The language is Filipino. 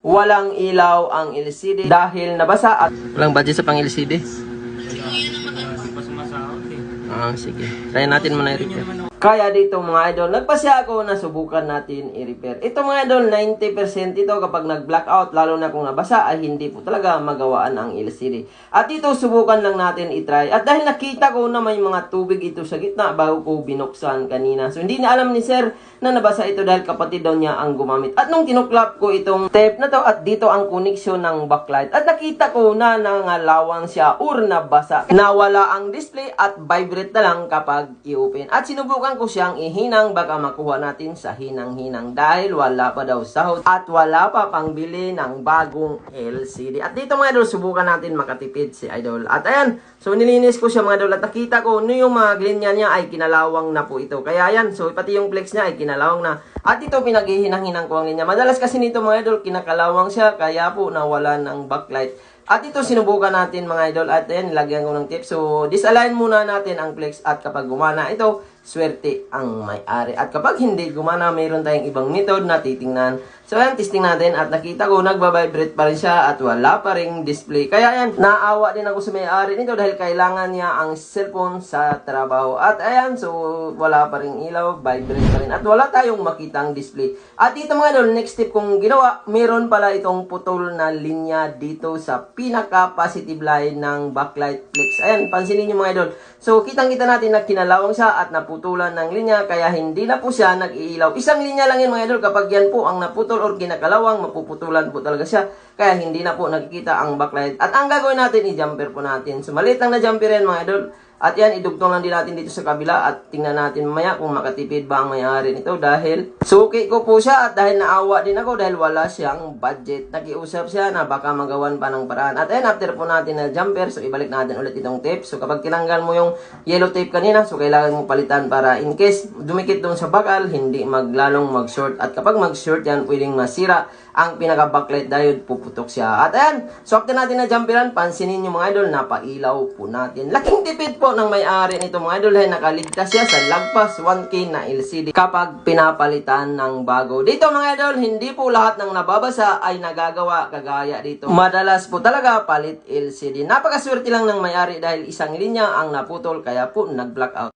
walang ilaw ang LCD dahil nabasa at walang budget sa pang LCD. Sige. Try natin muna i-repair. Kaya dito mga idol, nagpasya ako na subukan natin i-repair. Ito mga idol, 90% ito kapag nag-blackout, lalo na kung nabasa, ay hindi po talaga magawaan ang LCD. At ito, subukan lang natin i-try. At dahil nakita ko na may mga tubig ito sa gitna bago ko binuksan kanina. So hindi na alam ni sir na nabasa ito dahil kapatid daw niya ang gumamit. At nung tinuklap ko itong tape na to at dito ang koneksyon ng backlight. At nakita ko na nangalawang siya or nabasa. Nawala ang display at vibrate na lang kapag i-open. At sinubukan ko siyang ihinang baka makuha natin sa hinang-hinang dahil wala pa daw sahod at wala pa pangbili ng bagong LCD. At dito mga idol, subukan natin makatipid si idol. At ayan, so nilinis ko siya mga idol at nakita ko no yung mga glinya niya ay kinalawang na po ito. Kaya ayan, so pati yung flex niya ay kinalawang na. At ito pinaghihinang-hinang ko ang linya. Madalas kasi nito mga idol, kinakalawang siya kaya po nawala ng backlight. At ito sinubukan natin mga idol at ayan, lagyan ko ng tip. So disalign muna natin ang flex at kapag gumana ito, swerte ang may-ari. At kapag hindi gumana, mayroon tayong ibang method na titingnan. So ayan, testing natin at nakita ko nagbabibrate pa rin siya at wala pa ring display. Kaya ayan, naawa din ako sa may-ari nito dahil kailangan niya ang cellphone sa trabaho. At ayan, so wala pa ring ilaw, vibrate pa rin at wala tayong makitang display. At dito mga idol, next step kong ginawa, meron pala itong putol na linya dito sa pinaka-positive line ng backlight flex. Ayan, pansinin nyo mga idol. So kitang-kita natin na kinalawang siya at naputulan ng linya kaya hindi na po siya nag-iilaw. Isang linya lang yan mga idol. Kapag yan po ang naputol or kinakalawang, mapuputulan po talaga siya. Kaya hindi na po nakikita ang backlight. At ang gagawin natin, i-jumper po natin. So maliit lang na jumper yan mga idol. At yan, idugtong lang din natin dito sa kabila at tingnan natin mamaya kung makatipid ba ang may-ari nito dahil suki ko po siya at dahil naawa din ako dahil wala siyang budget. Nakiusap siya na baka magawan pa ng paraan. At ayan, after po natin na jumper, so ibalik natin ulit itong tape. So kapag tinanggal mo yung yellow tape kanina, so kailangan mo palitan para in case dumikit doon sa bakal, hindi maglalong mag-short. At kapag mag-short yan, pwedeng masira ang pinaka-backlight diode, puputok siya. At ayan, so after natin na jumperan, pansinin nyo mga idol, napailaw po natin. Laking tipid po ng may-ari nito mga idol dahil nakaligtas siya sa lagpas 1K na LCD kapag pinapalitan ng bago. Dito mga idol, hindi po lahat ng nababasa ay nagagawa kagaya dito. Madalas po talaga palit LCD. Napakaswerte lang ng may-ari dahil isang linya ang naputol kaya po nag-blackout.